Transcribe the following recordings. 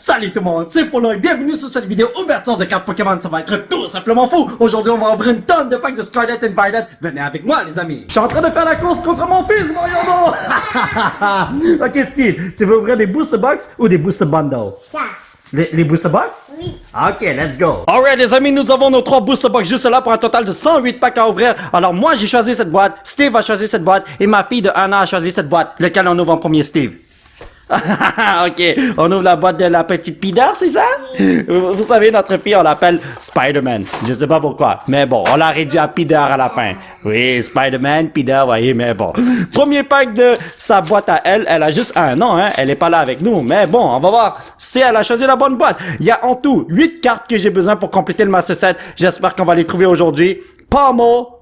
Salut tout le monde, c'est Polo et bienvenue sur cette vidéo ouverture de cartes Pokémon. Ça va être tout simplement fou. Aujourd'hui, on va ouvrir une tonne de packs de Scarlet and Violet. Venez avec moi, les amis. Je suis en train de faire la course contre mon fils, voyons donc. Ok, Steve, tu veux ouvrir des booster box ou des booster bundles? Ça. Les booster box? Oui. Ok, let's go. Alright, les amis, nous avons nos 3 booster box juste là pour un total de 108 packs à ouvrir. Alors, moi, j'ai choisi cette boîte. Steve a choisi cette boîte. Et ma fille de 1 an a choisi cette boîte. Lequel on ouvre en premier, Steve? Ok, on ouvre la boîte de la petite Pida, c'est ça? Vous savez, notre fille, on l'appelle Spider-Man. Je sais pas pourquoi, mais bon, on l'a réduit à Pida à la fin. Oui, Spider-Man, Pida, voyez, mais bon. Premier pack de sa boîte à elle, elle a juste un an, hein, elle est pas là avec nous, mais bon, on va voir si elle a choisi la bonne boîte. Il y a en tout 8 cartes que j'ai besoin pour compléter le Master Set. J'espère qu'on va les trouver aujourd'hui. Palmo,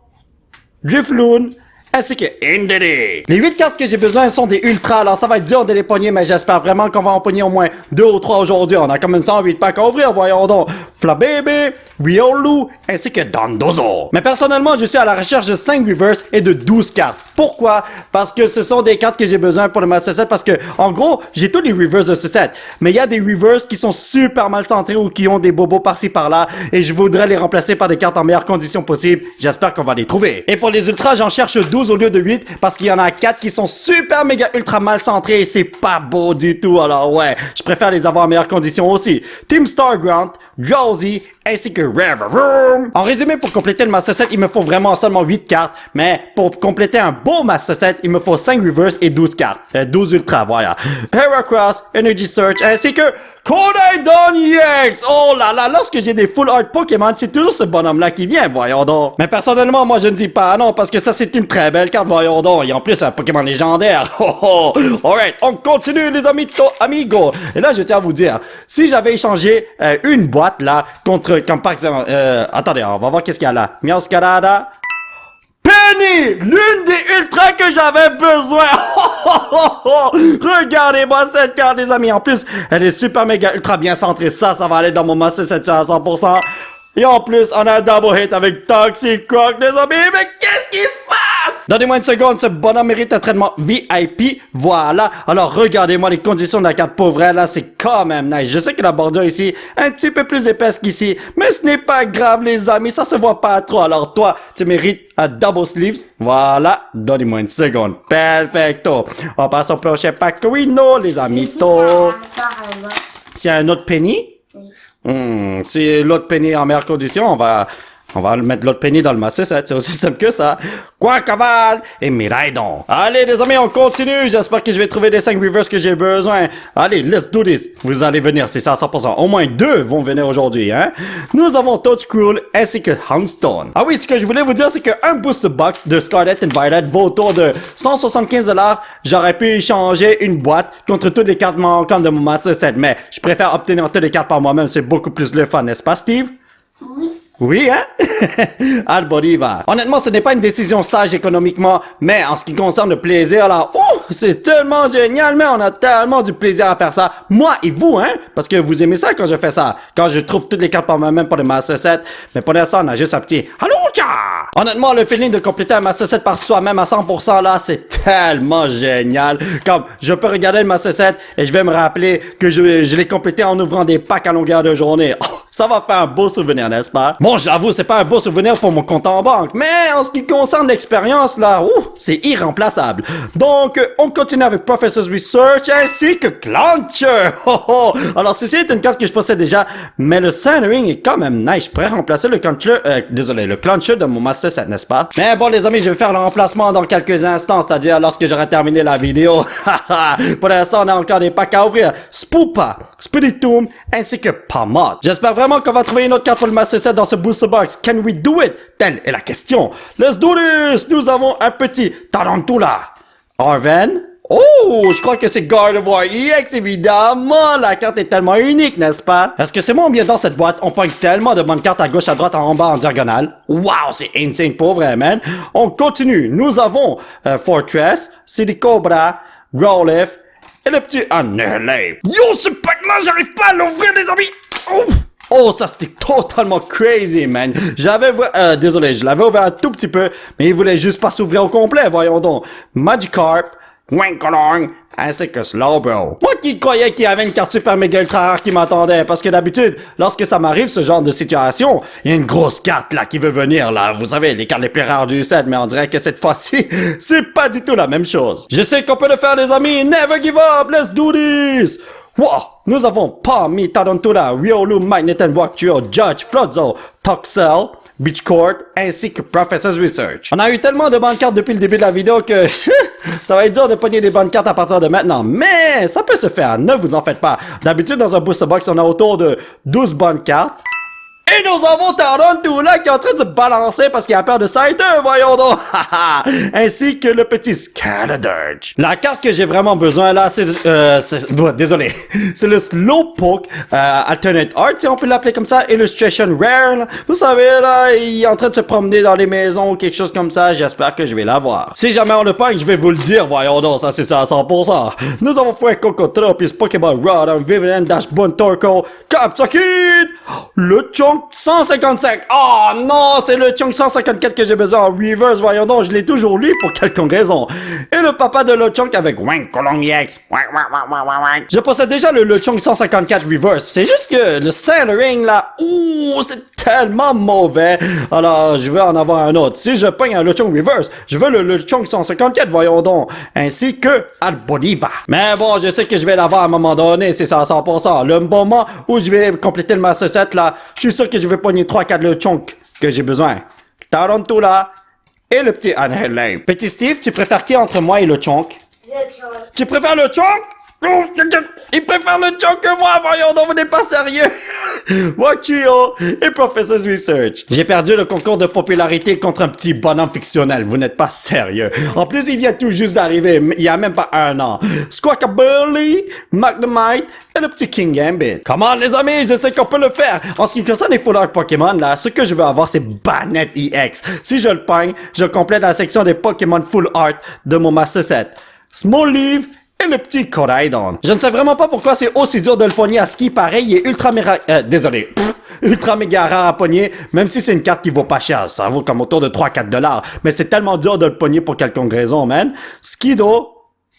Drifloon, ainsi que Indeedee. Les 8 cartes que j'ai besoin sont des ultras, alors ça va être dur de les pogner, mais j'espère vraiment qu'on va en pogner au moins 2 ou 3 aujourd'hui. On a comme une 108 packs à ouvrir, voyons donc. Flabébé, Riolu, ainsi que Dondozo. Mais personnellement, je suis à la recherche de 5 reverse et de 12 cartes. Pourquoi? Parce que ce sont des cartes que j'ai besoin pour le Master Set, parce que, en gros, j'ai tous les reverse de ce set. Mais il y a des reverse qui sont super mal centrés ou qui ont des bobos par-ci par-là, et je voudrais les remplacer par des cartes en meilleures conditions possibles. J'espère qu'on va les trouver. Et pour les ultras, j'en cherche 12 au lieu de 8 parce qu'il y en a 4 qui sont super méga ultra mal centrés et c'est pas beau du tout. Alors ouais, je préfère les avoir en meilleures conditions aussi. Team Starground, Drowsy, ainsi que Reverum. En résumé, pour compléter le Master Set, il me faut vraiment seulement 8 cartes, mais pour compléter un beau Master Set, il me faut 5 Reverse et 12 cartes. 12 Ultra, voilà. Heracross, Energy Search, ainsi que Kodaidon EX. Oh là là, lorsque j'ai des full art Pokémon, c'est toujours ce bonhomme-là qui vient, voyons donc. Mais personnellement, moi je ne dis pas non, parce que ça c'est une très belle carte, voyons donc. Et en plus, un Pokémon légendaire. Oh oh. Alright, on continue les amis, amigo. Et là, je tiens à vous dire, si j'avais échangé une boîte là, contre, comme par exemple, attendez, on va voir qu'est-ce qu'il y a là. Miauscarada. Penny, l'une des ultras que j'avais besoin. Regardez-moi cette carte, les amis. En plus, elle est super méga ultra bien centrée. Ça va aller dans mon Master Set à 100%. Et en plus, on a un double hit avec Toxic Croc, les amis. Mais qu'est-ce qui se passe? Donnez-moi une seconde, ce bonhomme mérite un traitement VIP. Voilà. Alors, regardez-moi les conditions de la carte pauvre. Là, c'est quand même nice. Je sais que la bordure ici est un petit peu plus épaisse qu'ici. Mais ce n'est pas grave, les amis. Ça se voit pas trop. Alors, toi, tu mérites un double sleeves. Voilà. Donnez-moi une seconde. Perfecto. On passe au prochain pack. Oui, non, les amis. S'il y a un autre penny. Si l'autre penny est en meilleure condition, on va mettre l'autre penny dans le Master Set. C'est aussi simple que ça. Quacaval et Miraidon. Allez, les amis, on continue. J'espère que je vais trouver les 5 reverse que j'ai besoin. Allez, let's do this. Vous allez venir, c'est ça à 100%. Au moins 2 vont venir aujourd'hui, hein. Nous avons Touchcruel ainsi que Houndstone. Ah oui, ce que je voulais vous dire, c'est qu'un booster box de Scarlet and Violet vaut autour de 175$. J'aurais pu échanger une boîte contre toutes les cartes manquantes de mon Master Set, mais je préfère obtenir toutes les cartes par moi-même. C'est beaucoup plus le fun, n'est-ce pas, Steve? Oui. Oui, hein? Alboriva. Honnêtement, ce n'est pas une décision sage économiquement, mais en ce qui concerne le plaisir, là, oh, c'est tellement génial, mais on a tellement du plaisir à faire ça. Moi et vous, hein? Parce que vous aimez ça quand je fais ça. Quand je trouve toutes les cartes par moi-même pour le Master Set. Mais pour l'instant, on a juste un petit Haloucha! Honnêtement, le feeling de compléter un Master Set par soi-même à 100%, là, c'est tellement génial. Comme, je peux regarder le Master Set et je vais me rappeler que je l'ai complété en ouvrant des packs à longueur de journée. Oh, ça va faire un beau souvenir, n'est-ce pas? Bon, j'avoue, c'est pas un beau souvenir pour mon compte en banque, mais en ce qui concerne l'expérience, là, c'est irremplaçable. Donc, on continue avec Professor's Research ainsi que Clauncher. Alors, ceci est une carte que je possède déjà, mais le centering est quand même nice. Je pourrais remplacer le Clauncher de mon Master Set, n'est-ce pas? Mais bon, les amis, je vais faire le remplacement dans quelques instants, c'est-à-dire lorsque j'aurai terminé la vidéo. Pour l'instant, on a encore des packs à ouvrir. Spoopa, Spiritomb ainsi que Pamod. J'espère vraiment qu'on va trouver une autre carte pour le Master Set dans ce booster box. Can we do it? Telle est la question. Let's do this! Nous avons un petit Tarantula. Arven. Oh, je crois que c'est Gardevoir EX, évidemment. La carte est tellement unique, n'est-ce pas? Est-ce que c'est moi ou bien dans cette boîte, on pogne tellement de bonnes cartes à gauche, à droite, en bas, en diagonale? Wow, c'est insane pour vrai, man. On continue. Nous avons Fortress, Silicobra, Growlithe et le petit Annihilate. Yo, ce pack-là, j'arrive pas à l'ouvrir, les amis. Ouf. Oh, ça c'était totalement crazy, man. Désolé, je l'avais ouvert un tout petit peu, mais il voulait juste pas s'ouvrir au complet, voyons donc. Magikarp, Winkolong, ainsi que Slowbro. Moi qui croyais qu'il y avait une carte super méga ultra rare qui m'attendait, parce que d'habitude, lorsque ça m'arrive ce genre de situation, il y a une grosse carte là qui veut venir là, vous savez, les cartes les plus rares du set, mais on dirait que cette fois-ci, c'est pas du tout la même chose. Je sais qu'on peut le faire les amis, never give up, let's do this! Wow! Nous avons Palmy, Tarantula, Riolu, Magneton, Walkthrough, Judge, Flodzo, Toxel, Beach Court, ainsi que Professor's Research. On a eu tellement de bonnes cartes depuis le début de la vidéo que ça va être dur de pogner des bonnes cartes à partir de maintenant. Mais ça peut se faire, ne vous en faites pas. D'habitude, dans un booster box, on a autour de 12 bonnes cartes. Et nous avons Tarantula qui est en train de se balancer parce qu'il a peur de Scyther, voyons donc! Ainsi que le petit Scatterdirge. La carte que j'ai vraiment besoin là, c'est désolé. C'est le Slowpoke Alternate Art, si on peut l'appeler comme ça, Illustration Rare. Là. Vous savez, là, il est en train de se promener dans les maisons ou quelque chose comme ça. J'espère que je vais l'avoir. Si jamais on le pogne, je vais vous le dire, voyons donc, ça c'est ça à 100%. Nous avons fait Cocotropis, Pokéball Rodon, Vivillon, Dashbone, Torkoal, Capsakid, le Chunk 155. Oh non, c'est le Chunk 154 que j'ai besoin en reverse, voyons donc, je l'ai toujours lu pour quelconque raison. Et le papa de Lechonk avec Winkolong EX. Je possède déjà le Lechonk 154 reverse. C'est juste que le centering là, ouh, c'est tellement mauvais. Alors, je veux en avoir un autre. Si je pogne un Lechonk reverse, je veux le Lechonk 154, voyons donc. Ainsi que Alboliva. Mais bon, je sais que je vais l'avoir à un moment donné, c'est ça à 100%. Le moment où je vais compléter le Master Set là, je suis sûr que je vais pogner 3-4 Lechonk que j'ai besoin. Tarantula et le petit Anhelin. Petit Steve, tu préfères qui entre moi et le Chonk? Le Chonk. Tu préfères le Chonk? Il préfère le Chonk que moi, voyons donc, vous n'êtes pas sérieux. Walkthrough et Professor's Research. J'ai perdu le concours de popularité contre un petit bonhomme fictionnel, vous n'êtes pas sérieux. En plus, il vient tout juste d'arriver, il y a même pas un an. Squawkabilly, Magnemite et le petit King Gambit. Comment les amis, je sais qu'on peut le faire. En ce qui concerne les Full Art Pokémon, là, ce que je veux avoir, c'est Banette EX. Si je le pogne, je complète la section des Pokémon Full Art de mon Master Set. Small Leaf et le petit Koraidon. Je ne sais vraiment pas pourquoi c'est aussi dur de le pogner à ce qui paraît, il est ultra ultra méga rare à pogner, même si c'est une carte qui vaut pas cher, ça vaut comme autour de 3-4$, mais c'est tellement dur de le pogner pour quelconque raison, man. Skido.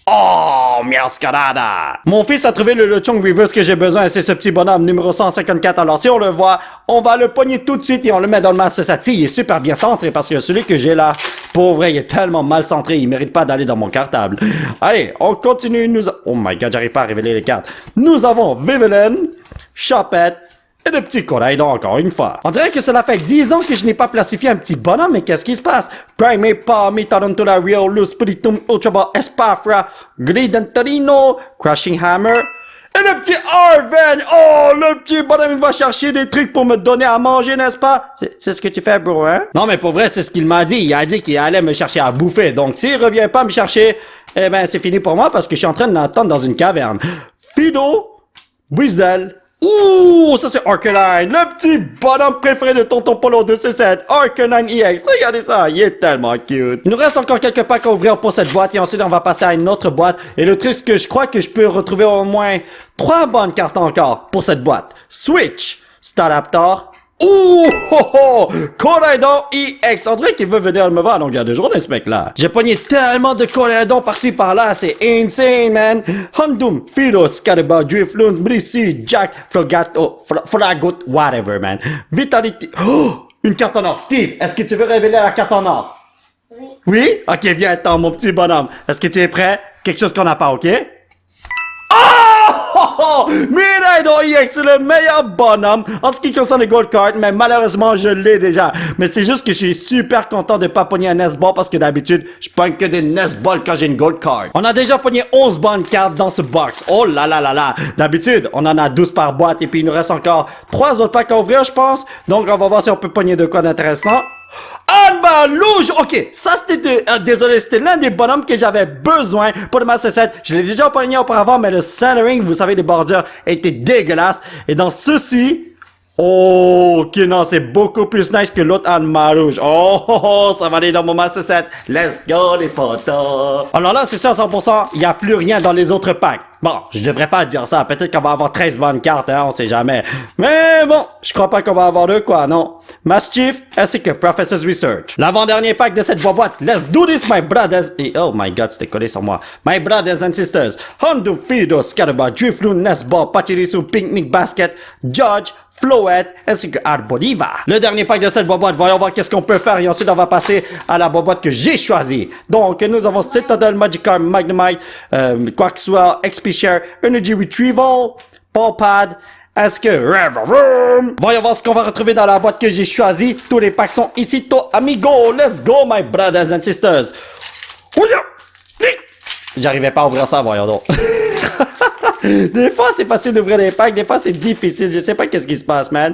Oh, Miascarada! Mon fils a trouvé le Lechonk Reverse que j'ai besoin, c'est ce petit bonhomme numéro 154. Alors si on le voit, on va le pogner tout de suite et on le met dans le Master Set. Il est super bien centré parce que celui que j'ai là, pour vrai, il est tellement mal centré, il mérite pas d'aller dans mon cartable. Allez, on continue, oh my god, j'arrive pas à révéler les cartes. Nous avons Vivillon, Choppette, et le petit Koraidon encore une fois. On dirait que cela fait 10 ans que je n'ai pas classifié un petit bonhomme, mais qu'est-ce qui se passe? Primate, Palmy, Tarantula, Riolu, Spiritomb, Ultra Ball, Espafra, Glidentarino, Crushing Hammer, et le petit Arven! Oh, le petit bonhomme, il va chercher des trucs pour me donner à manger, n'est-ce pas? C'est ce que tu fais, bro, hein? Non, mais pour vrai, c'est ce qu'il m'a dit. Il a dit qu'il allait me chercher à bouffer. Donc, s'il revient pas me chercher, eh ben, c'est fini pour moi parce que je suis en train de l'attendre dans une caverne. Fido, Weasel, ouh, ça c'est Arcanine, le petit bonhomme préféré de Tonton Polo de C7, Arcanine EX, regardez ça, il est tellement cute. Il nous reste encore quelques packs à ouvrir pour cette boîte et ensuite on va passer à une autre boîte. Et le truc c'est que je crois que je peux retrouver au moins 3 bonnes cartes encore pour cette boîte. Switch, Staraptor, ouh, ho, ho, Koraidon EX. On dirait qu'il veut venir me voir à longueur de journée, ce mec-là. J'ai pogné tellement de Koraidon par-ci par-là, c'est insane, man. Houndoom, Fido, Scatterbug, Drifloon, Blissey, Jack, Flagot, whatever, man. Vitality. Oh, une carte en or. Steve, est-ce que tu veux révéler la carte en or? Oui. Oui? Ok, viens, attends, mon petit bonhomme. Est-ce que tu es prêt? Quelque chose qu'on n'a pas, ok? Oh! Miraidon EX, c'est le meilleur bonhomme en ce qui concerne les Gold Cards, mais malheureusement, je l'ai déjà. Mais c'est juste que je suis super content de pas pogner un Nest-Ball parce que d'habitude, je pogne que des Nest-Balls quand j'ai une Gold Card. On a déjà pogné 11 bonnes cartes dans ce box. Oh là là là là. D'habitude, on en a 12 par boîte et puis il nous reste encore 3 autres packs à ouvrir, je pense. Donc, on va voir si on peut pogner de quoi d'intéressant. Anbalouge! Ok, ça c'était... désolé, c'était l'un des bonhommes que j'avais besoin pour le Master Set. Je l'ai déjà pogné auparavant, mais le centering, vous savez, les bordures étaient dégueulasses. Et dans ceci... Oh, ok, non, c'est beaucoup plus nice que l'autre Anbalouge. Oh, ça va aller dans mon Master Set. Let's go, les photos. Alors là, c'est ça à 100%, il n'y a plus rien dans les autres packs. Bon, je devrais pas dire ça. Peut-être qu'on va avoir 13 bonnes cartes, hein, on sait jamais. Mais bon, je crois pas qu'on va avoir deux, quoi, non. Master Chief, ainsi que Professor's Research. L'avant-dernier pack de cette boîte. Let's do this, my brothers. Et oh my god, c'était collé sur moi. My brothers and sisters. Hondo, Fido, Scatterbar, Drifloon, Nesball, Pachirisu, Picnic Basket, Judge, Floette, ainsi que Arboliva. Le dernier pack de cette boîte, voyons voir qu'est-ce qu'on peut faire et ensuite on va passer à la boîte que j'ai choisie. Donc, nous avons Citadel, Magikarp, Magnemite, quoi que ce soit, XP Share, Energy Retrieval, Pawpad, ainsi que Reverum. Voyons voir ce qu'on va retrouver dans la boîte que j'ai choisie. Tous les packs sont ici, amigo. Let's go, my brothers and sisters. J'arrivais pas à ouvrir ça, voyons donc. Des fois, c'est facile d'ouvrir les packs, des fois, c'est difficile. Je sais pas qu'est-ce qui se passe, man.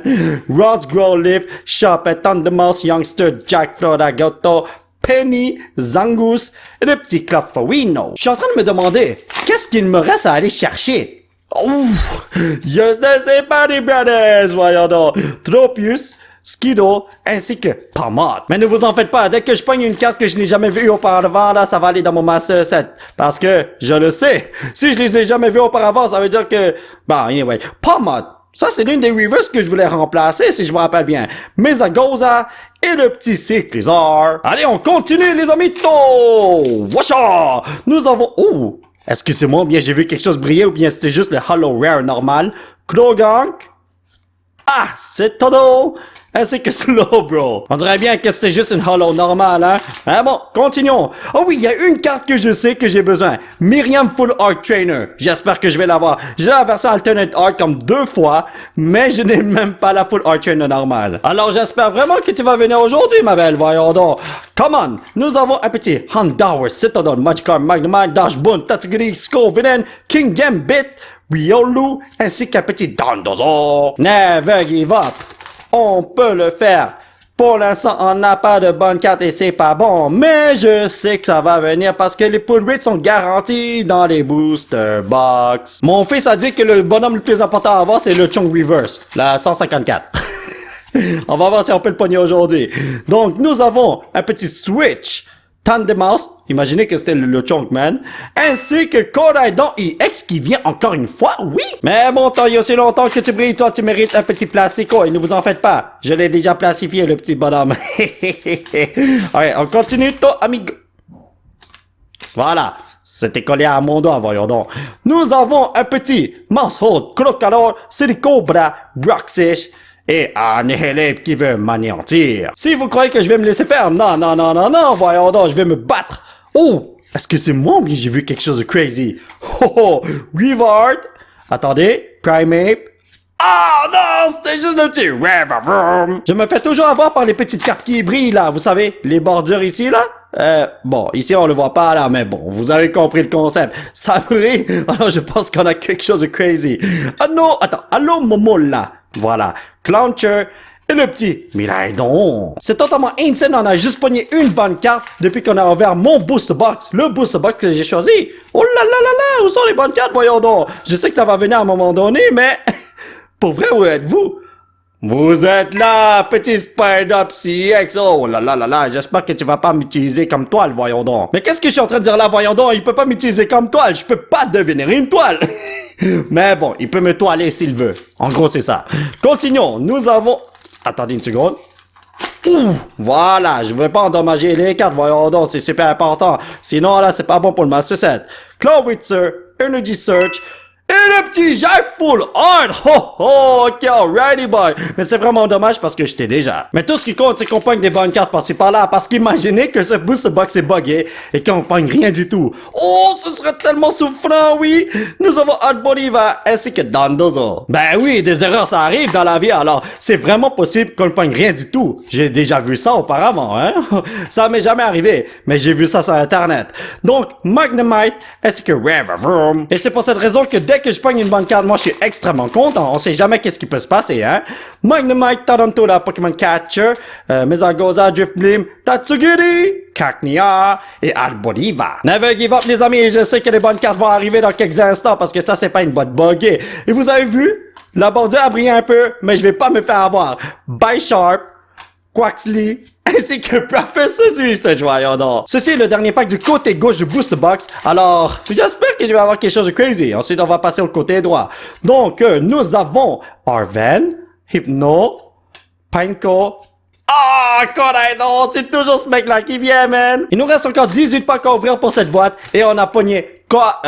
Rods, Growlithe, Sharpet, Thundermouse, Youngster, Jack, Florida, Goto, Penny, Zangoose et le petit Clefairy. Je suis en train de me demander, qu'est-ce qu'il me reste à aller chercher? Ouf! Je ne sais pas, les brothers, voyons donc. Tropius, Skiddo, ainsi que Pawmot. Mais ne vous en faites pas, dès que je pogne une carte que je n'ai jamais vue auparavant, là, ça va aller dans mon Master Set. Parce que, je le sais, si je les ai jamais vus auparavant, ça veut dire que... Bon, anyway, Pawmot, ça c'est l'une des reverse que je voulais remplacer, si je me rappelle bien. Mesagoza et le petit Cyclizar. Allez, on continue, les amis. Washa! Nous avons... Oh! Est-ce que c'est moi ou bien j'ai vu quelque chose briller ou bien c'était juste le Hollow Rare normal? Krogank. Ah, c'est todo! Ainsi que Slowbro. On dirait bien que c'était juste une Hollow normale, hein? Ah bon, continuons. Oh oui, il y a une carte que je sais que j'ai besoin. Miriam Full Art Trainer. J'espère que je vais l'avoir. J'ai la version Alternate Art comme 2 fois, mais je n'ai même pas la Full Art Trainer normale. Alors j'espère vraiment que tu vas venir aujourd'hui, ma belle. Voyons donc. Come on. Nous avons un petit Houndour, Citadel, Magikarp, Magnemite, Dashboon, Tatsugiri, Scovillain, King Gambit, Riolu, ainsi qu'un petit Dondozo. Never give up. On peut le faire. Pour l'instant, on n'a pas de bonne carte et c'est pas bon. Mais je sais que ça va venir parce que les pull rates sont garantis dans les booster box. Mon fils a dit que le bonhomme le plus important à avoir, c'est le Chong Reverse. La 154. On va voir si on peut le pogner aujourd'hui. Donc, nous avons un petit Switch. Thundermouse, imaginez que c'était le Chonk Man, ainsi que Koraidon EX qui vient encore une fois, oui! Mais bon, tant il y a aussi longtemps que tu brilles, toi tu mérites un petit placico et ne vous en faites pas, je l'ai déjà placifié le petit bonhomme. Allez, on continue, toi, amigo. Voilà, c'était collé à mon doigt, voyons donc. Nous avons un petit Maushold, Crocodile, Silicobra, Broxish, et Annihilate qui veut m'anéantir. Si vous croyez que je vais me laisser faire, non, voyons donc, je vais me battre. Oh, est-ce que c'est moi ou bien j'ai vu quelque chose de crazy? Oh, Rivard. Attendez, Primeape. Ah non, c'était juste le petit Reverum. Je me fais toujours avoir par les petites cartes qui brillent là, vous savez, les bordures ici là. Bon, ici on le voit pas là, mais bon, vous avez compris le concept. Ça brille, alors je pense qu'on a quelque chose de crazy. Ah non, attends, allô Momo là. Voilà, Clowncher et le petit Miraidon. C'est totalement insane, on a juste pogné une bonne carte depuis qu'on a ouvert mon booster box. Le booster box que j'ai choisi. Oh là là là là, où sont les bonnes cartes, voyons donc. Je sais que ça va venir à un moment donné, mais pour vrai, où êtes-vous? Vous êtes là, petit Spider CX. Oh là là là là, j'espère que tu vas pas m'utiliser comme toile, voyons donc. Mais qu'est-ce que je suis en train de dire là, voyons donc? Il peut pas m'utiliser comme toile, je peux pas devenir une toile. Mais bon, il peut me toiler s'il veut. En gros, c'est ça. Continuons, nous avons... Attendez une seconde. Ouh, voilà, je veux pas endommager les cartes, voyons donc, c'est super important. Sinon, là, c'est pas bon pour le Master Set. Clawitzer, Energy Search... Et le petit Jack Full Art! Ho ho! Ok, alrighty boy! Mais c'est vraiment dommage parce que j'étais déjà. Mais tout ce qui compte, c'est qu'on pogne des bonnes cartes par-ci par-là. Parce qu'imaginez que ce booster box est buggé et qu'on pogne rien du tout. Oh, ce serait tellement souffrant, oui! Nous avons Arboliva ainsi que Dondozo. Ben oui, des erreurs, ça arrive dans la vie, alors c'est vraiment possible qu'on ne pogne rien du tout. J'ai déjà vu ça auparavant, hein? Ça m'est jamais arrivé, mais j'ai vu ça sur Internet. Donc, Magnemite ainsi que Reverum. Et c'est pour cette raison que dès que je pogne une bonne carte, moi je suis extrêmement content. On sait jamais qu'est-ce qui peut se passer, hein. Magnemite, Tarantula, Pokémon Catcher, Mesagoza, Driftblim, Tatsugiri, Cacnea et Arboliva. Never give up, les amis. Je sais que les bonnes cartes vont arriver dans quelques instants parce que ça, c'est pas une boîte buggée. Et vous avez vu? La bordure a brillé un peu, mais je vais pas me faire avoir. Bisharp, Quaxley, ainsi que Professor Suicide, voyons donc. Ceci est le dernier pack du côté gauche du Booster Box, alors j'espère que je vais avoir quelque chose de crazy. Ensuite, on va passer au côté droit. Donc, nous avons Arven, Hypno, Panko. Ah, non, c'est toujours ce mec-là qui vient, man. Il nous reste encore 18 packs à ouvrir pour cette boîte et on a pogné quoi?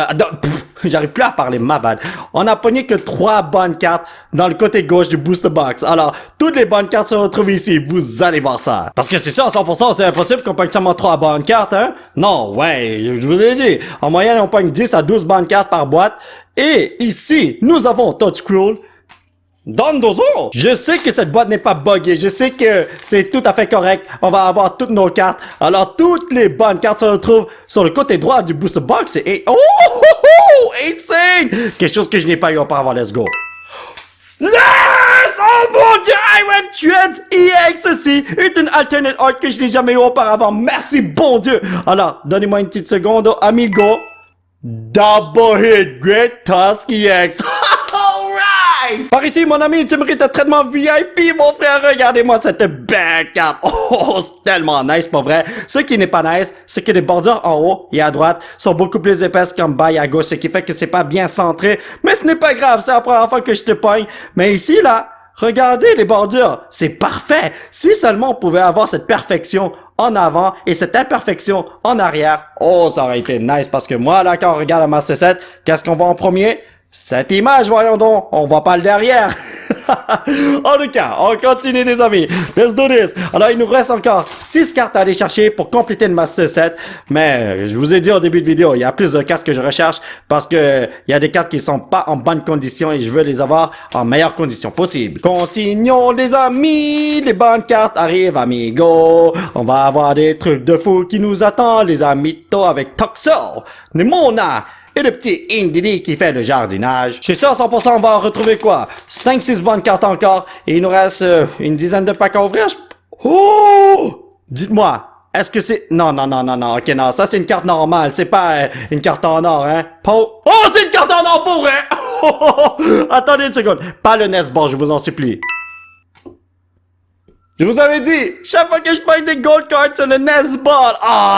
J'arrive plus à parler, ma bad. On a pogné que 3 bonnes cartes dans le côté gauche du Booster Box. Alors, toutes les bonnes cartes se retrouvent ici. Vous allez voir ça. Parce que c'est ça, à 100%, c'est impossible qu'on pogne seulement 3 bonnes cartes, hein? Non, ouais, je vous ai dit. En moyenne, on pogne 10 à 12 bonnes cartes par boîte. Et ici, nous avons Touchcruel, Dondozo! Je sais que cette boîte n'est pas buggée, je sais que c'est tout à fait correct, on va avoir toutes nos cartes, alors toutes les bonnes cartes se retrouvent sur le côté droit du Booster Box et... Oh! Insane! Quelque chose que je n'ai pas eu auparavant, let's go! Yes! Oh mon dieu! Iron Treads EX, ceci est une alternate art que je n'ai jamais eu auparavant, merci bon dieu! Alors, donnez-moi une petite seconde, amigo. Double hit, Great Tusk EX! Par ici, mon ami, tu mérites un traitement VIP, mon frère. Regardez-moi cette belle carte. Oh, c'est tellement nice, pas vrai? Ce qui n'est pas nice, c'est que les bordures en haut et à droite sont beaucoup plus épaisses qu'en bas et à gauche, ce qui fait que c'est pas bien centré. Mais ce n'est pas grave, c'est la première fois que je te pogne. Mais ici, là, regardez les bordures. C'est parfait. Si seulement on pouvait avoir cette perfection en avant et cette imperfection en arrière. Oh, ça aurait été nice parce que moi, là, quand on regarde la Master 7, qu'est-ce qu'on voit en premier? Cette image, voyons donc, on voit pas le derrière. En tout cas, on continue les amis. Let's do this. Alors, il nous reste encore 6 cartes à aller chercher pour compléter le Master Set. Mais, je vous ai dit au début de vidéo, il y a plus de cartes que je recherche parce que il y a des cartes qui sont pas en bonne condition et je veux les avoir en meilleure condition possible. Continuons les amis. Les bonnes cartes arrivent, amigo. On va avoir des trucs de fou qui nous attendent, les amitos avec Toxel, Nemona, et le petit Indidi qui fait le jardinage. Je suis sûr à 100% on va en retrouver quoi? 5-6 bonnes cartes encore. Et il nous reste une dizaine de packs à ouvrir. Oh! Dites-moi, est-ce que c'est... Non, ok, non, ça c'est une carte normale. C'est pas une carte en or, hein? Oh, c'est une carte en or pour vrai! Attendez une seconde. Pas le Nesball, je vous en supplie. Je vous avais dit, chaque fois que je pogne des gold cards sur le Nesball,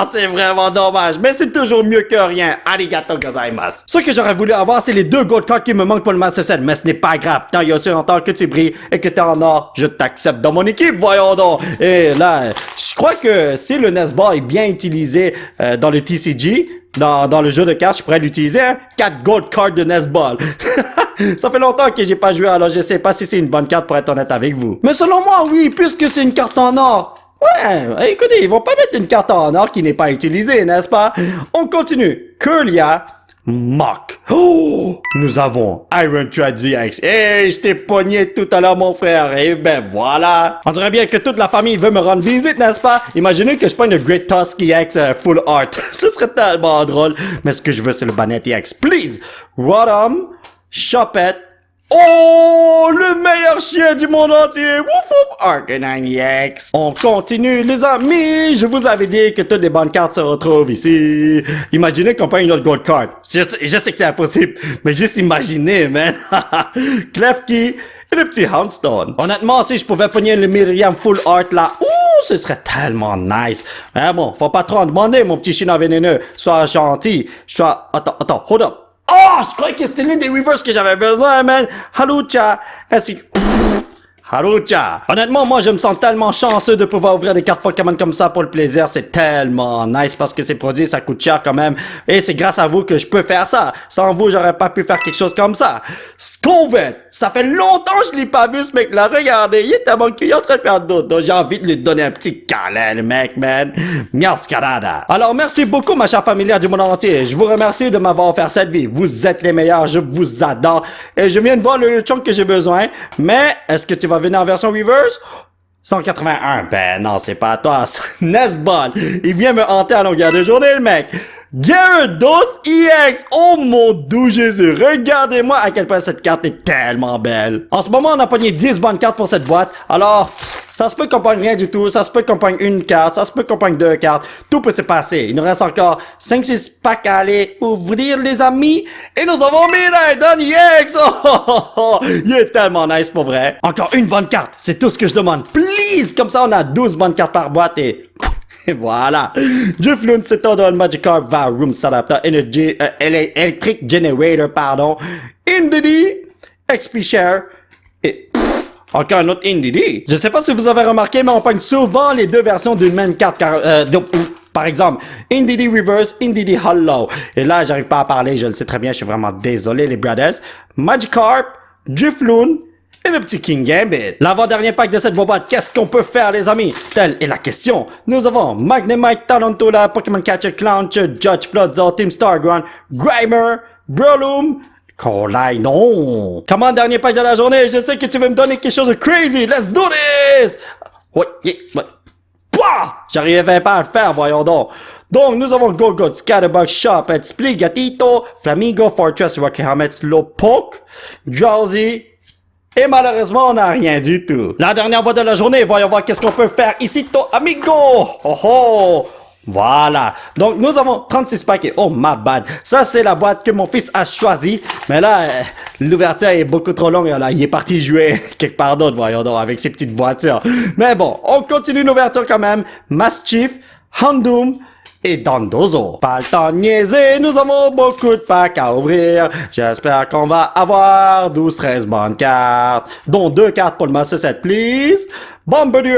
c'est vraiment dommage, mais c'est toujours mieux que rien. Arigato gozaimasu. Ce que j'aurais voulu avoir, c'est les 2 gold cards qui me manquent pour le Master Set, mais ce n'est pas grave. Tant il y a aussi longtemps que tu brilles et que t'es en or, je t'accepte dans mon équipe, voyons donc. Et là, je crois que si le Nesball est bien utilisé dans le TCG, dans le jeu de cartes, je pourrais l'utiliser, hein? 4 gold cards de Nesball. Ça fait longtemps que j'ai pas joué, alors je sais pas si c'est une bonne carte pour être honnête avec vous. Mais selon moi, oui, puisque c'est une carte en or. Ouais, écoutez, ils vont pas mettre une carte en or qui n'est pas utilisée, n'est-ce pas? On continue. Curlia, Mock. Oh! Nous avons Iron Tradix. Hey, je t'ai pogné tout à l'heure, mon frère. Et ben voilà. On dirait bien que toute la famille veut me rendre visite, n'est-ce pas? Imaginez que je pogne le Great Tusk EX Full Art. Ce serait tellement drôle. Mais ce que je veux, c'est le Banette EX. Please! Rodham, Choppette. Oh, le meilleur chien du monde entier! Wouf wouf! Arcanine EX. On continue, les amis! Je vous avais dit que toutes les bonnes cartes se retrouvent ici. Imaginez qu'on prenne une autre gold card. Je sais que c'est impossible, mais juste imaginez, man! Klefki et le petit Houndstone. Honnêtement, si je pouvais pogner le Miriam Full Art là, ce serait tellement nice. Mais bon, faut pas trop en demander, mon petit chien vénéneux. Sois gentil. Attends, hold up. Oh, je croyais que c'était l'une des reverses que j'avais besoin, man. Halucha. Ainsi que... Harucha! Honnêtement, moi, je me sens tellement chanceux de pouvoir ouvrir des cartes Pokémon comme ça pour le plaisir. C'est tellement nice parce que ces produits, ça coûte cher quand même. Et c'est grâce à vous que je peux faire ça. Sans vous, j'aurais pas pu faire quelque chose comme ça. Scovet! Ça fait longtemps que je l'ai pas vu, ce mec-là. Regardez, il est tellement cul, il est en train de faire dodo. J'ai envie de lui donner un petit câlin, le mec, man. Miascarada. Alors, merci beaucoup, ma chère familière du monde entier. Je vous remercie de m'avoir offert cette vie. Vous êtes les meilleurs, je vous adore. Et je viens de voir le chunk que j'ai besoin. Mais, est-ce que tu vas venir en version reverse? 181. Ben non, c'est pas à toi. Nesball. Il vient me hanter à longueur de journée, le mec. Gyarados EX. Oh mon doux Jésus. Regardez-moi à quel point cette carte est tellement belle. En ce moment, on a pogné 10 bonnes cartes pour cette boîte. Alors, Ça se peut qu'on pogne rien du tout, ça se peut qu'on pogne une carte, ça se peut qu'on pogne 2 cartes. Tout peut se passer. Il nous reste encore 5-6 packs à aller ouvrir, les amis. Et nous avons Mirai Donny X. Il est tellement nice pour vrai. Encore une bonne carte, c'est tout ce que je demande. Please! Comme ça, on a 12 bonnes cartes par boîte et... Et voilà. Drifloon, c'est ton don Magikarp, Varoom, Adapter, Energy, Electric Generator, pardon. Indeedee, XP Share, et encore un autre Indeedee. Je sais pas si vous avez remarqué, mais on pogne souvent les deux versions d'une même carte, par exemple, Indeedee Reverse, Indeedee Hollow. Et là, j'arrive pas à parler, je le sais très bien, je suis vraiment désolé, les brothers. Magikarp, Drifloon, et le petit King Gambit. L'avant-dernier pack de cette boîte, qu'est-ce qu'on peut faire, les amis? Telle est la question. Nous avons Magnemite, Tarantula, Pokémon Catcher, Clowncher, Judge, Floodzel, Team Starground, Grimer, Breloom, Koraidon. Comment dernier pack de la journée? Je sais que tu veux me donner quelque chose de crazy. Let's do this! Ouais, Pouah! J'arrivais pas à le faire, voyons donc. Donc, nous avons Golgot, Scatterbug, Sharpet, Sprigatito, Flamingo, Fortress, Rocky Helmet, Slowpoke, Drowsy, et malheureusement, on n'a rien du tout. La dernière boîte de la journée, voyons voir qu'est-ce qu'on peut faire ici, amigo! Oh oh! Voilà. Donc, nous avons 36 paquets. Oh, my bad. Ça, c'est la boîte que mon fils a choisie. Mais là, l'ouverture est beaucoup trop longue. Là, il est parti jouer quelque part d'autre, voyons donc, avec ses petites voitures. Mais bon, on continue l'ouverture quand même. Mastiff, Houndoom, et Dondozo. Pas le temps de niaiser, nous avons beaucoup de packs à ouvrir. J'espère qu'on va avoir 12-13 bonnes cartes, dont 2 cartes pour le Master Set, please. Bombardier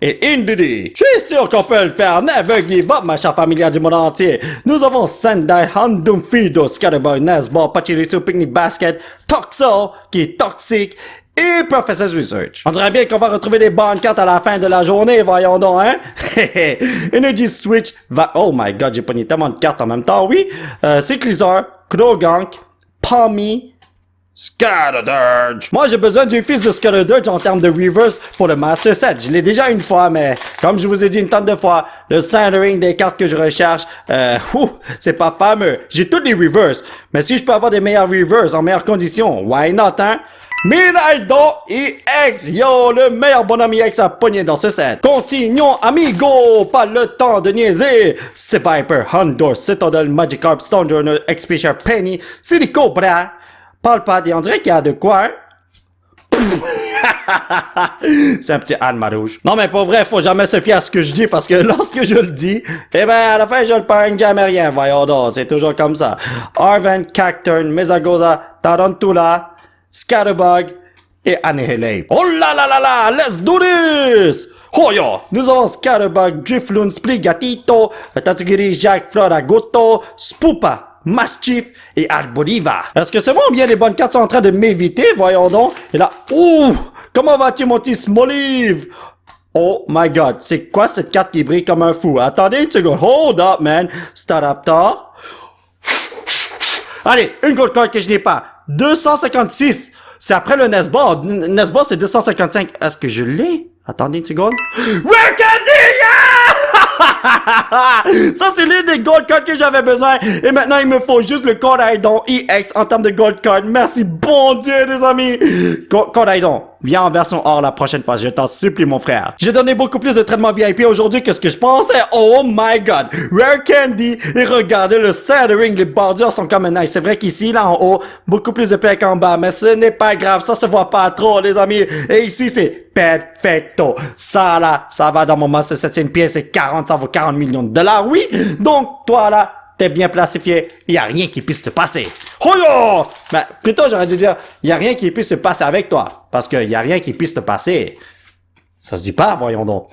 et Indeedee. Je suis sûr qu'on peut le faire. Never give up, ma chère familiale du monde entier. Nous avons Sendai, Houndoom, Fido, Scatterbug, Nesball, Pachirisu, Picnic Basket, Toxel, qui est toxique, et Professor's Research. On dirait bien qu'on va retrouver des bonnes cartes à la fin de la journée, voyons donc, hein? Energy Switch va... Oh my god, j'ai pogné tellement de cartes en même temps, oui. Cyclizar, Krogank, Palmy, Scatterdirge. Moi, j'ai besoin du fils de Scatterdirge en termes de reverse pour le Master Set. Je l'ai déjà une fois, mais comme je vous ai dit une tonne de fois, le centering des cartes que je recherche, c'est pas fameux. J'ai toutes les reverse, mais si je peux avoir des meilleurs reverse en meilleures conditions, why not, hein? Miraidon EX, yo, le meilleur bonhomme EX à pogner dans ce set. Continuons, amigo, pas le temps de niaiser. C'est Viper, Houndour, Citadel, Magikarp, Sojourner, XP Penny, City Cobra, Palpad, et on dirait qu'il y a de quoi, hein? C'est un petit âne rouge. Non, mais pour vrai, faut jamais se fier à ce que je dis parce que lorsque je le dis, eh ben, à la fin, je le pogne jamais rien. Voyons donc, c'est toujours comme ça. Arven, Cacturne, Mesagoza, Tarantula, Scatterbug et Annihilate. Oh là là là là, let's do this! Oh yo, nous avons Scatterbug, Drifloon, Sprigatito, Tatsugiri, Jack, Floragoto, Spoopa, Mastiff et Arboliva. Est-ce que c'est bon ou bien les bonnes cartes sont en train de m'éviter? Voyons donc. Et là, ouh! Comment vas-tu, mon petit Smolive? Oh my god, c'est quoi cette carte qui brille comme un fou? Attendez une seconde. Hold up, man. Staraptor. Allez, une gold card que je n'ai pas. 256. C'est après le Nesball. Nesball, c'est 255. Est-ce que je l'ai? Attendez une seconde. Rare Candy! Ça, c'est l'une des gold cards que j'avais besoin. Et maintenant, il me faut juste le Koraidon EX en termes de gold card. Merci, bon Dieu, les amis. Koraidon, viens en version or la prochaine fois. Je t'en supplie, mon frère. J'ai donné beaucoup plus de traitements VIP aujourd'hui que ce que je pensais. Oh my god. Rare Candy. Et regardez le centering. Les bordures sont comme nice. C'est vrai qu'ici, là, en haut, beaucoup plus de pecs en bas. Mais ce n'est pas grave. Ça se voit pas trop, les amis. Et ici, c'est perfecto. Ça, là, ça va dans mon Master Set. C'est une pièce. C'est 40. Ça vaut 40 millions de dollars. Oui. Donc, toi, là, t'es bien classifié. Il n'y a rien qui puisse te passer. Oh yo! Ben, plutôt, j'aurais dû dire, il n'y a rien qui puisse se passer avec toi. Parce qu'il n'y a rien qui puisse te passer. Ça se dit pas, voyons donc.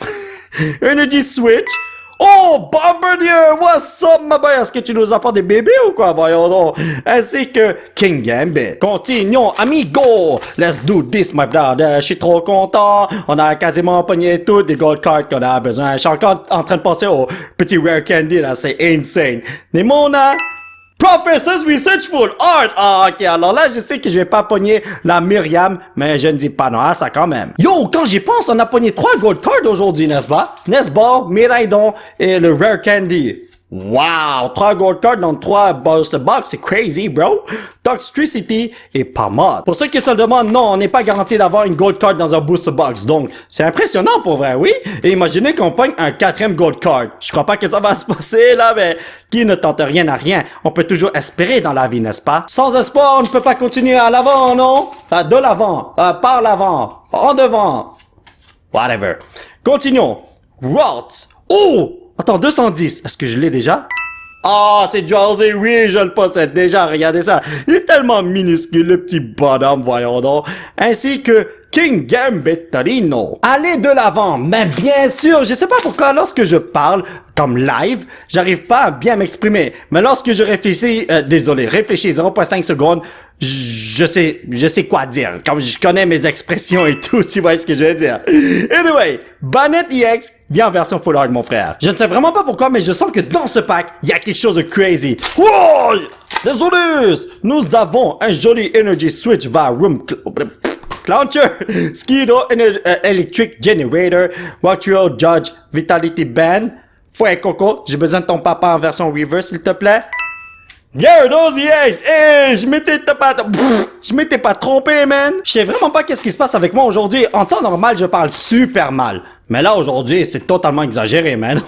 Energy Switch. Oh, Bombardier! What's up, ma boy? Est-ce que tu nous apportes des bébés ou quoi? Voyons donc. Ainsi que King Gambit. Continuons, amigo! Let's do this, my brother. Je suis trop content. On a quasiment pogné toutes les gold cards qu'on a besoin. Je suis encore en train de penser au petit Rare Candy, là. C'est insane. Nemona. Professor's Research Full Art! Ah, ok, alors là, je sais que je vais pas pogner la Myriam, mais je ne dis pas non à ça quand même. Yo, quand j'y pense, on a pogné 3 gold cards aujourd'hui, n'est-ce pas? Nesball, Miraidon et le Rare Candy. Wow! 3 gold cards dans 3 booster box, c'est crazy, bro! Toxtricity et pas mal. Pour ceux qui se le demandent, non, on n'est pas garanti d'avoir une gold card dans un booster box. Donc, c'est impressionnant pour vrai, oui? Et imaginez qu'on pogne un 4e gold card. Je crois pas que ça va se passer, là, mais qui ne tente rien à rien. On peut toujours espérer dans la vie, n'est-ce pas? Sans espoir, on ne peut pas continuer à l'avant, non? De l'avant, par l'avant, en devant. Whatever. Continuons. Rot. Oh! Attends, 210. Est-ce que je l'ai déjà? Ah, c'est Drowsy, oui, je le possède déjà, regardez ça. Il est tellement minuscule, le petit bonhomme, voyons donc. Ainsi que King Gambit Torino. Allez de l'avant, mais bien sûr, je sais pas pourquoi lorsque je parle, comme live, j'arrive pas à bien m'exprimer. Mais lorsque je réfléchis, réfléchis 0.5 secondes, je sais quoi dire. Comme je connais mes expressions et tout, si vous voyez ce que je veux dire. Anyway, Banette EX vient en version full art, mon frère. Je ne sais vraiment pas pourquoi, mais je sens que dans ce pack, il y a quelque chose de crazy. Wow! Désolé! Nous avons un joli Energy Switch Varum Launcher, Skido Electric Generator, Watrio Judge Vitality Band. Fouet Coco, j'ai besoin de ton papa en version reverse, s'il te plaît. Gyarados EX! Hey, je m'étais pas trompé, man! Je sais vraiment pas qu'est-ce qui se passe avec moi aujourd'hui. En temps normal, je parle super mal. Mais là, aujourd'hui, c'est totalement exagéré, man.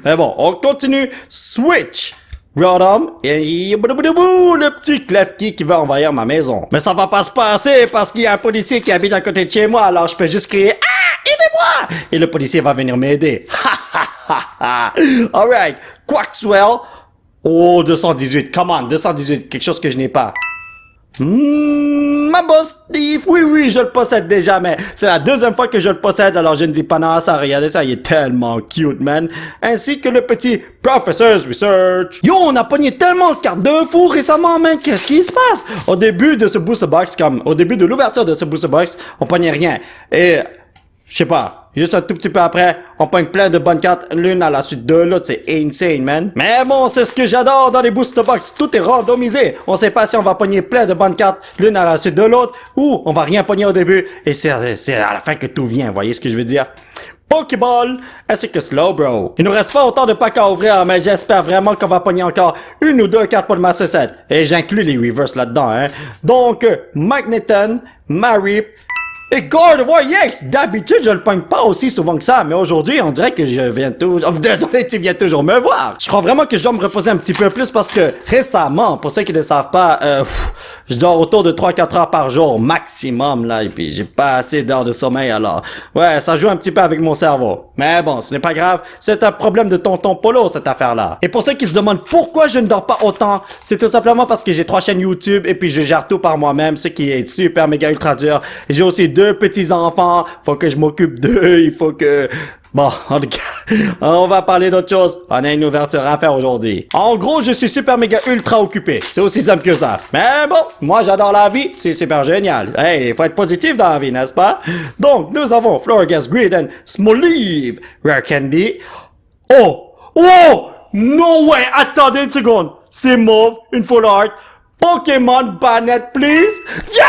Mais bon, on continue. Switch! Rodom et le petit Klefki qui va envahir ma maison. Mais ça va pas se passer parce qu'il y a un policier qui habite à côté de chez moi, alors je peux juste crier « Ah! Aidez-moi! » Et le policier va venir m'aider. Alright, Quaxwell. Oh, 218, come on, 218, quelque chose que je n'ai pas. Ma boss Steve, oui, je le possède déjà, mais c'est la 2e fois que je le possède, alors je ne dis pas non à ça, regardez ça, il est tellement cute, man. Ainsi que le petit Professor's Research. Yo, on a pogné tellement de cartes de fou récemment, man, qu'est-ce qui se passe? Au début de ce booster box, au début de l'ouverture de ce booster box, on pognait rien. Et, je sais pas, juste un tout petit peu après, on pogne plein de bonnes cartes, l'une à la suite de l'autre, c'est insane, man. Mais bon, c'est ce que j'adore dans les booster box, tout est randomisé. On sait pas si on va pogner plein de bonnes cartes, l'une à la suite de l'autre, ou on va rien pogner au début, et c'est à la fin que tout vient, voyez ce que je veux dire? Pokéball, ainsi que Slowbro. Il nous reste pas autant de packs à ouvrir, mais j'espère vraiment qu'on va pogner encore 1 ou 2 cartes pour le Master Set. Et j'inclus les reverse là-dedans, hein. Donc, Magneton, Marip, et God of War EX, d'habitude je le pogne pas aussi souvent que ça, mais aujourd'hui on dirait que je viens tout... Oh, désolé, tu viens toujours me voir. Je crois vraiment que je dois me reposer un petit peu plus parce que récemment, pour ceux qui ne le savent pas, je dors autour de 3-4 heures par jour maximum là, et puis j'ai pas assez d'heures de sommeil alors. Ouais, ça joue un petit peu avec mon cerveau. Mais bon, ce n'est pas grave, c'est un problème de tonton Polo cette affaire-là. Et pour ceux qui se demandent pourquoi je ne dors pas autant, c'est tout simplement parce que j'ai 3 chaînes YouTube et puis je gère tout par moi-même, ce qui est super méga ultra dur. J'ai aussi 2 petits enfants, faut que je m'occupe d'eux, il faut que... Bon, en tout cas, on va parler d'autre chose. On a une ouverture à faire aujourd'hui. En gros, je suis super méga ultra occupé. C'est aussi simple que ça. Mais bon, moi j'adore la vie, c'est super génial. Hey, il faut être positif dans la vie, n'est-ce pas? Donc, nous avons Florges Grid and Smoliv, Rare Candy. Oh! No way! Attendez une seconde. C'est mauve, une full art. Pokémon Banette, please. Yeah!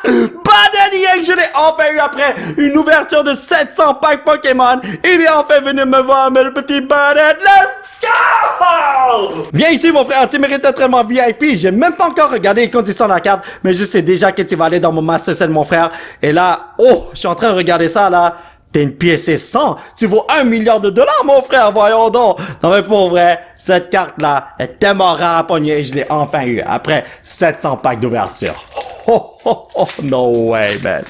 Banette EX, je l'ai enfin eu après une ouverture de 700 packs Pokémon. Il est enfin venu me voir, mais le petit Banette, let's go! Viens ici, mon frère, tu mérites un traitement VIP. J'ai même pas encore regardé les conditions de la carte, mais je sais déjà que tu vas aller dans mon Master Set, mon frère. Et là, oh, je suis en train de regarder ça, là. T'es une pièce et 100. Tu vaux $1 milliard, mon frère, voyons donc. Non mais pour vrai, cette carte-là est tellement rare à pogner et je l'ai enfin eu après 700 packs d'ouverture. No way, man.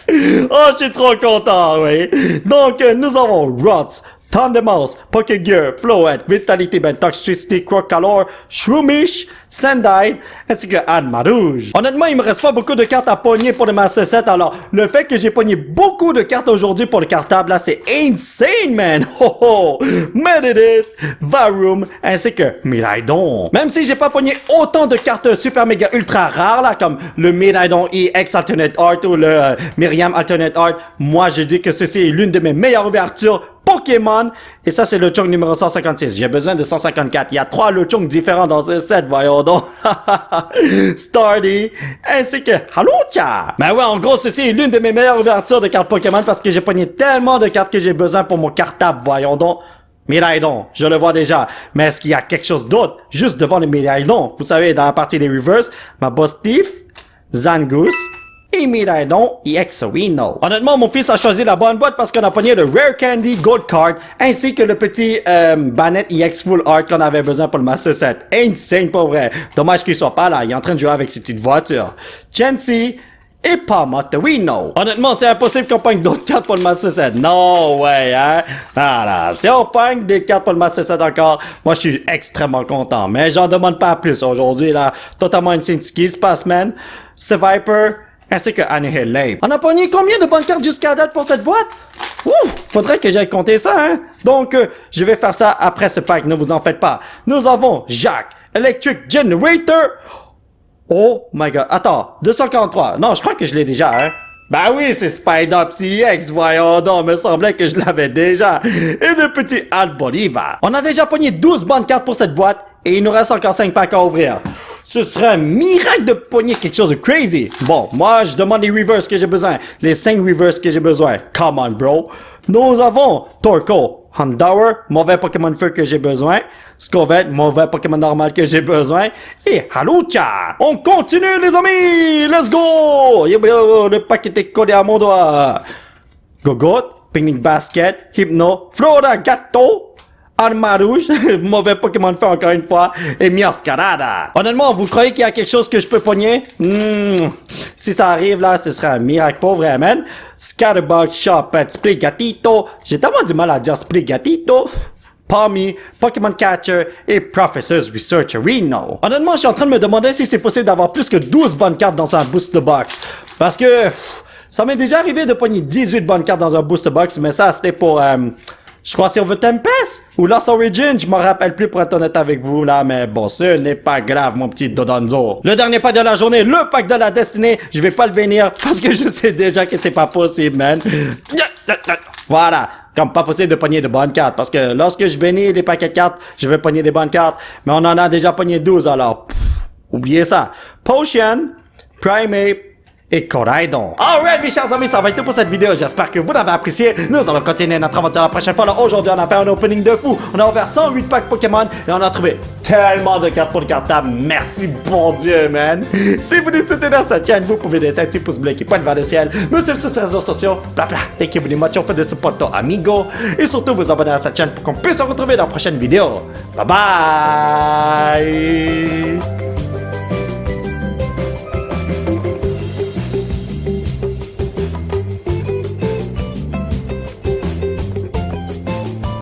Oh, je suis trop content, oui. Donc, nous avons Rots, Thundermouse, Pokégear, Floette, Vitality Band, Toxtricity, Crocalor, Shroomish, Sandile, ainsi que Admarouge. Honnêtement, il me reste pas beaucoup de cartes à pogner pour le Master Set, alors le fait que j'ai pogné beaucoup de cartes aujourd'hui pour le cartable, là, c'est insane, man! Medidit, Varum, ainsi que Miraidon. Même si j'ai pas pogné autant de cartes super méga ultra rares, là, comme le Miraidon EX Alternate Art ou le Miriam Alternate Art, moi je dis que ceci est l'une de mes meilleures ouvertures Pokémon. Et ça, c'est le Chong numéro 156. J'ai besoin de 154. Il y a 3 Chong différents dans ce set, voyons donc. Stardy, ainsi que Halocha. Ben ouais, en gros, ceci est l'une de mes meilleures ouvertures de cartes Pokémon parce que j'ai pogné tellement de cartes que j'ai besoin pour mon cartable, voyons donc. Miraidon, je le vois déjà. Mais est-ce qu'il y a quelque chose d'autre juste devant le Miraidon? Vous savez, dans la partie des reverse, ma boss Thief, Zangoose et Miraidon EX Reno. Honnêtement, mon fils a choisi la bonne boîte parce qu'on a pogné le Rare Candy Gold Card ainsi que le petit Banette EX Full Art qu'on avait besoin pour le Master Set. Insane, pas vrai. Dommage qu'il soit pas là, il est en train de jouer avec ses petites voitures. Chancy et pas Motorino. Honnêtement, c'est impossible qu'on pogne d'autres cartes pour le Master Set. No way, hein? Voilà. Si on pogne des cartes pour le Master Set encore, moi, je suis extrêmement content. Mais j'en demande pas plus aujourd'hui, là. Totalement insane ce qui se passe, man. Ce Viper, ainsi que Annihil Lame. On a pogné combien de bonnes cartes jusqu'à date pour cette boîte? Ouf! Faudrait que j'aille compter ça, hein? Donc, je vais faire ça après ce pack, ne vous en faites pas. Nous avons Jacques, Electric Generator. Oh my god. Attends, 243. Non, je crois que je l'ai déjà, hein. Ben oui, c'est Spider PX, voyons donc, me semblait que je l'avais déjà. Et le petit Al Bolivar. On a déjà pogné 12 bonnes cartes pour cette boîte, et il nous reste encore 5 packs à ouvrir. Ce serait un miracle de pogner quelque chose de crazy. Bon, moi, je demande les reverse que j'ai besoin. Les 5 reverse que j'ai besoin. Come on, bro. Nous avons Torkoal, Houndour, mauvais Pokémon Feu que j'ai besoin. Scovet, mauvais Pokémon normal que j'ai besoin. Et Hawlucha. On continue, les amis. Let's go. Le pack était collé à mon doigt. Gogot, Picnic Basket, Hypno, Flora Gato, Arma Rouge, mauvais Pokémon Feu encore une fois, et Miascarada. Honnêtement, vous croyez qu'il y a quelque chose que je peux pogner? Si ça arrive là, ce serait un miracle pour vrai, man. Scatterbug, Sharpet, Sprigatito. J'ai tellement du mal à dire Sprigatito. Palmy, Pokémon Catcher et Professor's Research Reno. Honnêtement, je suis en train de me demander si c'est possible d'avoir plus que 12 bonnes cartes dans un booster box. Parce que ça m'est déjà arrivé de pogner 18 bonnes cartes dans un booster box, mais ça c'était pour... je crois Silver Tempest ou Lost Origin, je m'en rappelle plus pour être honnête avec vous là, mais bon, ce n'est pas grave mon petit Dodonzo. Le dernier pack de la journée, le pack de la destinée, je vais pas le bénir parce que je sais déjà que c'est pas possible, man. Voilà, comme pas possible de pogner de bonnes cartes parce que lorsque je bénis les paquets de cartes, je vais pogner des bonnes cartes, mais on en a déjà pogné 12 alors. Oubliez ça. Potion, Primate, et Coraidon. Alright mes chers amis, ça va être tout pour cette vidéo. J'espère que vous l'avez apprécié. Nous allons continuer notre aventure la prochaine fois. Aujourd'hui, on a fait un opening de fou. On a ouvert 108 packs Pokémon et on a trouvé tellement de cartes pour le cartable. Merci bon Dieu, man. Si vous nous soutenez dans cette chaîne, vous pouvez laisser un petit pouce bleu qui pointe vers le ciel. Nous sommes sur les réseaux sociaux. Bla bla. Dès que vous voulez moitié, on fait de ce poto amigo. Et surtout, vous abonner à cette chaîne pour qu'on puisse se retrouver dans la prochaine vidéo. Bye bye.